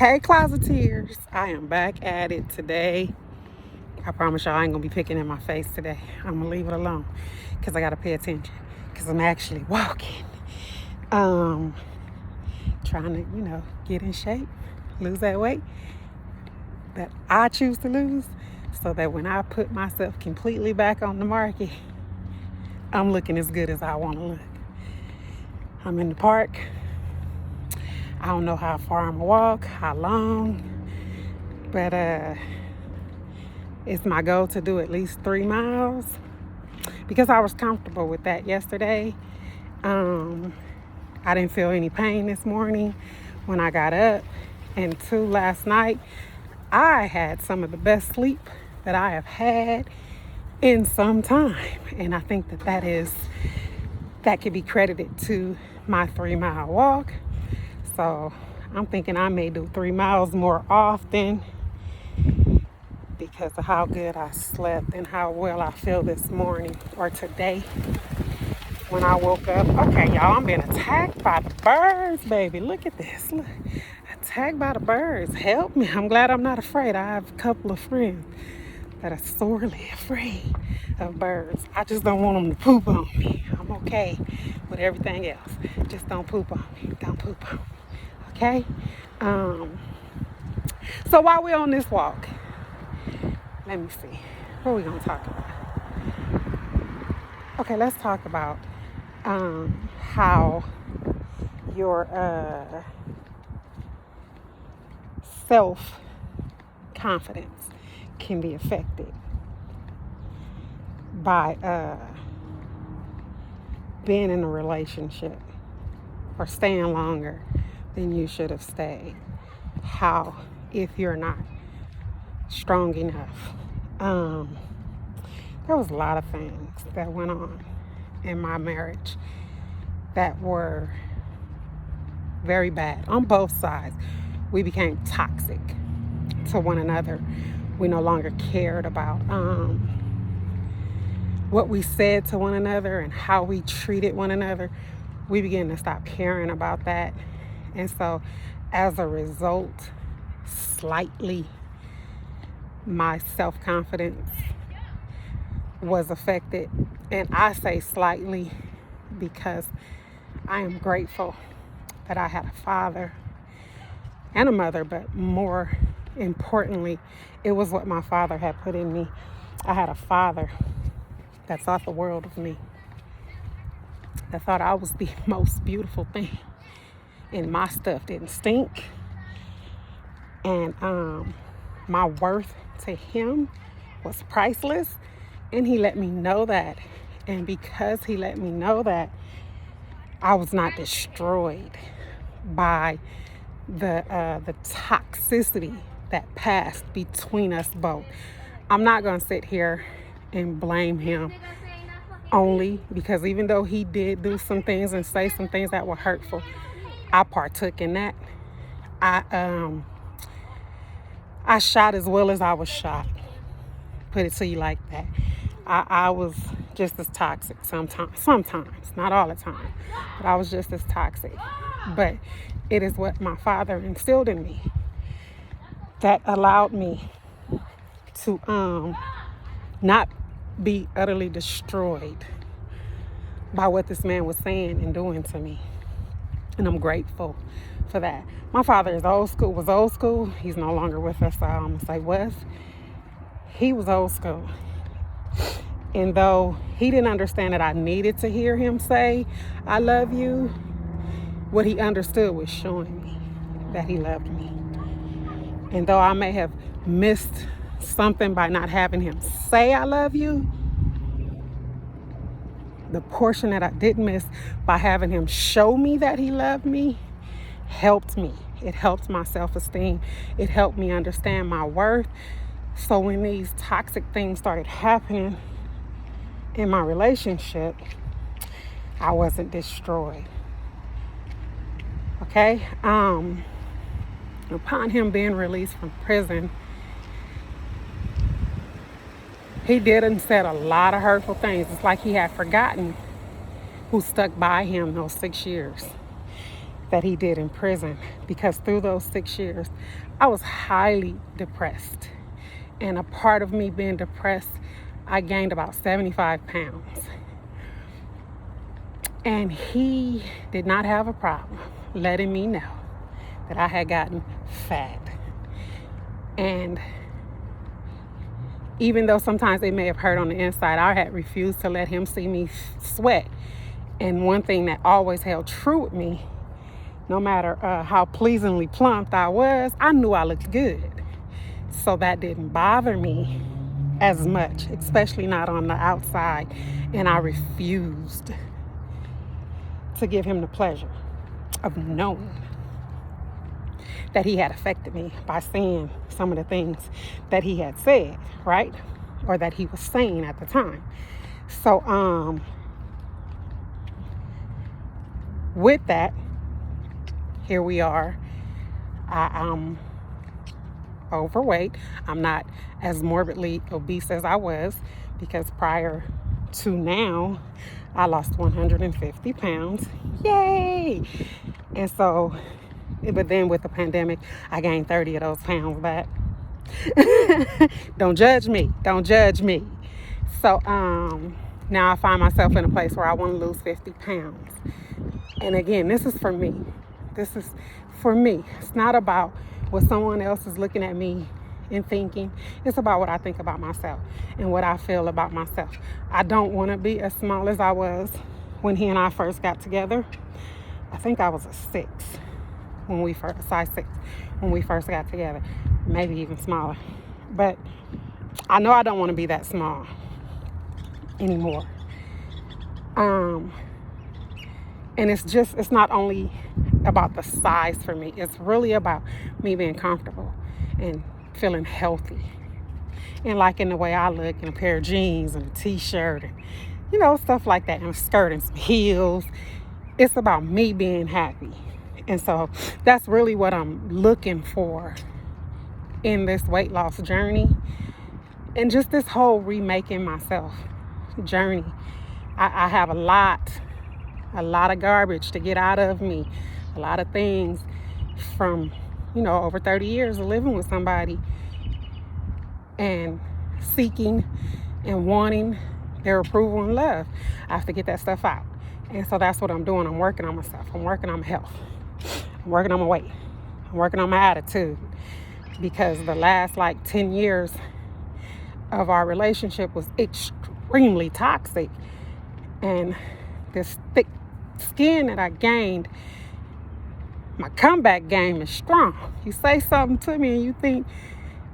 Hey Closeteers, I am back at it today. I promise y'all I ain't gonna be picking in my face today. I'm gonna leave it alone because I gotta pay attention because I'm actually walking. Trying to, get in shape, lose that weight that I choose to lose so that when I put myself completely back on the market, I'm looking as good as I want to look. I'm in the park. I don't know how far I'm gonna walk, how long, but it's my goal to do at least 3 miles because I was comfortable with that yesterday. I didn't feel any pain this morning when I got up. And 2, last night, I had some of the best sleep that I have had in some time. And I think that could be credited to my 3-mile walk. So I'm thinking I may do 3 miles more often because of how good I slept and how well I feel this morning or today when I woke up. Okay, y'all, I'm being attacked by the birds, baby. Look at this. Look. Attacked by the birds. Help me. I'm glad I'm not afraid. I have a couple of friends that are sorely afraid of birds. I just don't want them to poop on me. I'm okay with everything else. Just don't poop on me. Don't poop on me. Okay? So while we're on this walk, let me see. What are we going to talk about? Okay, let's talk about how your self-confidence can be affected by being in a relationship or staying longer than you should have stayed. How, if you're not strong enough. There was a lot of things that went on in my marriage that were very bad on both sides. We became toxic to one another. We no longer cared about what we said to one another and how we treated one another. We began to stop caring about that. And so as a result, slightly, my self-confidence was affected. And I say slightly because I am grateful that I had a father and a mother, but more importantly, it was what my father had put in me. I had a father that thought the world of me, that thought I was the most beautiful thing, and my stuff didn't stink. And my worth to him was priceless, and he let me know that. And because he let me know that, I was not destroyed by the toxicity that passed between us both. I'm not going to sit here and blame him only because even though he did do some things and say some things that were hurtful, I partook in that. I shot as well as I was shot. Put it to you like that. I was just as toxic sometimes, not all the time, but I was just as toxic. But it is what my father instilled in me that allowed me to not be utterly destroyed by what this man was saying and doing to me. And I'm grateful for that. My father was old school. He's no longer with us, so I'm going to say was. He was old school. And though he didn't understand that I needed to hear him say, I love you, what he understood was showing me that he loved me. And though I may have missed something by not having him say I love you, the portion that I did miss by having him show me that he loved me helped me. It helped my self-esteem. It helped me understand my worth. So when these toxic things started happening in my relationship, I wasn't destroyed. Okay? Upon him being released from prison, he did and said a lot of hurtful things. It's like he had forgotten who stuck by him those 6 years. that he did in prison, because through those 6 years, I was highly depressed. And a part of me being depressed, I gained about 75 pounds. And he did not have a problem letting me know that I had gotten fat. And even though sometimes it may have hurt on the inside, I had refused to let him see me sweat. And one thing that always held true with me, no matter how pleasingly plump I was, I knew I looked good. So that didn't bother me as much, especially not on the outside. And I refused to give him the pleasure of knowing that he had affected me by saying some of the things that he had said, right? Or that he was saying at the time. So, with that, here we are. I'm overweight. I'm not as morbidly obese as I was, because prior to now, I lost 150 pounds. Yay! And so, but then with the pandemic, I gained 30 of those pounds back. Don't judge me. Don't judge me. So now I find myself in a place where I want to lose 50 pounds. And again, this is for me. This is for me. It's not about what someone else is looking at me and thinking. It's about what I think about myself and what I feel about myself. I don't want to be as small as I was when he and I first got together. I think I was a 6 when we first, size 6 when we first got together, maybe even smaller. But I know I don't want to be that small anymore. And it's not only about the size for me. It's really about me being comfortable and feeling healthy and liking the way I look in a pair of jeans and a t-shirt and, you know, stuff like that, and a skirt and some heels. It's about me being happy. And so that's really what I'm looking for in this weight loss journey, and just this whole remaking myself journey. I have a lot of garbage to get out of me, a lot of things from, you know, over 30 years of living with somebody and seeking and wanting their approval and love. I have to get that stuff out. And so that's what I'm doing. I'm working on myself. I'm working on my health. I'm working on my weight. I'm working on my attitude, because the last 10 years of our relationship was extremely toxic. And this thick skin that I gained, my comeback game is strong. You say something to me and you think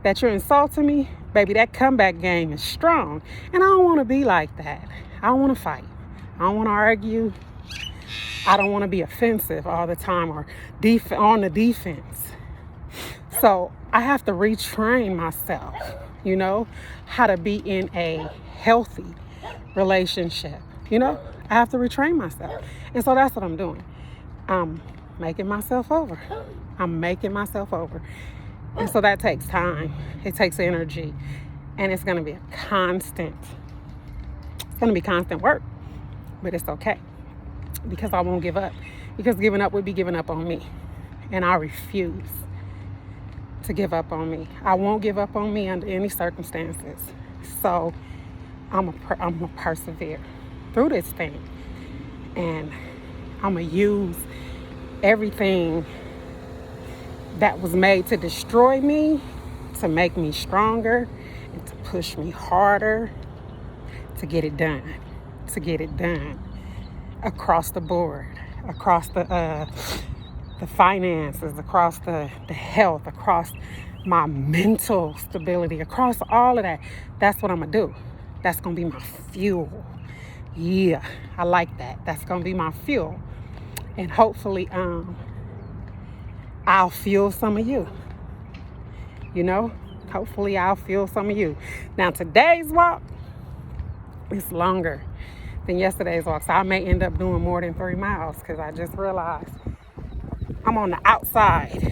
that you're insulting me, baby, that comeback game is strong. And I don't want to be like that. I don't want to fight. I don't want to argue. I don't want to be offensive all the time or on the defense. So I have to retrain myself, you know, how to be in a healthy relationship. You know, I have to retrain myself. And so that's what I'm doing. I'm making myself over. I'm making myself over. And so that takes time. It takes energy. And it's going to be constant work. But it's okay, because I won't give up. Because giving up would be giving up on me. And I refuse to give up on me. I won't give up on me under any circumstances. So I'm a persevere through this thing. And I'm going to use everything that was made to destroy me to make me stronger and to push me harder to get it done. To get it done across the board, across the finances, across the health, across my mental stability, across all of that. That's what I'm gonna do. That's gonna be my fuel. Yeah, I like that. That's gonna be my fuel. And hopefully I'll fuel some of you. You know, hopefully I'll fuel some of you. Now today's walk is longer than yesterday's walk, so I may end up doing more than 3 miles, because I just realized I'm on the outside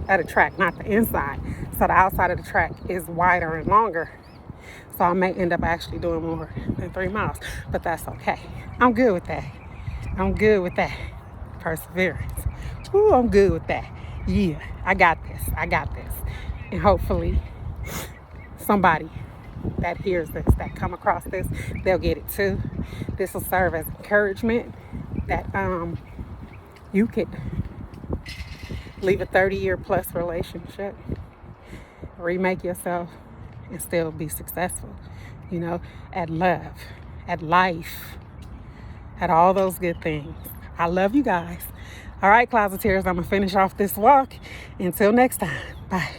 of the track, not the inside. So the outside of the track is wider and longer, so I may end up actually doing more than 3 miles, but that's okay. I'm good with that. I'm good with that. Perseverance. Ooh, I'm good with that. Yeah, I got this. I got this. And hopefully somebody that hears this, that come across this, they'll get it too. This will serve as encouragement that you could leave a 30-year plus relationship, remake yourself, and still be successful, you know, at love, at life, at all those good things. I love you guys. All right, Closeteers, I'm going to finish off this walk. Until next time, bye.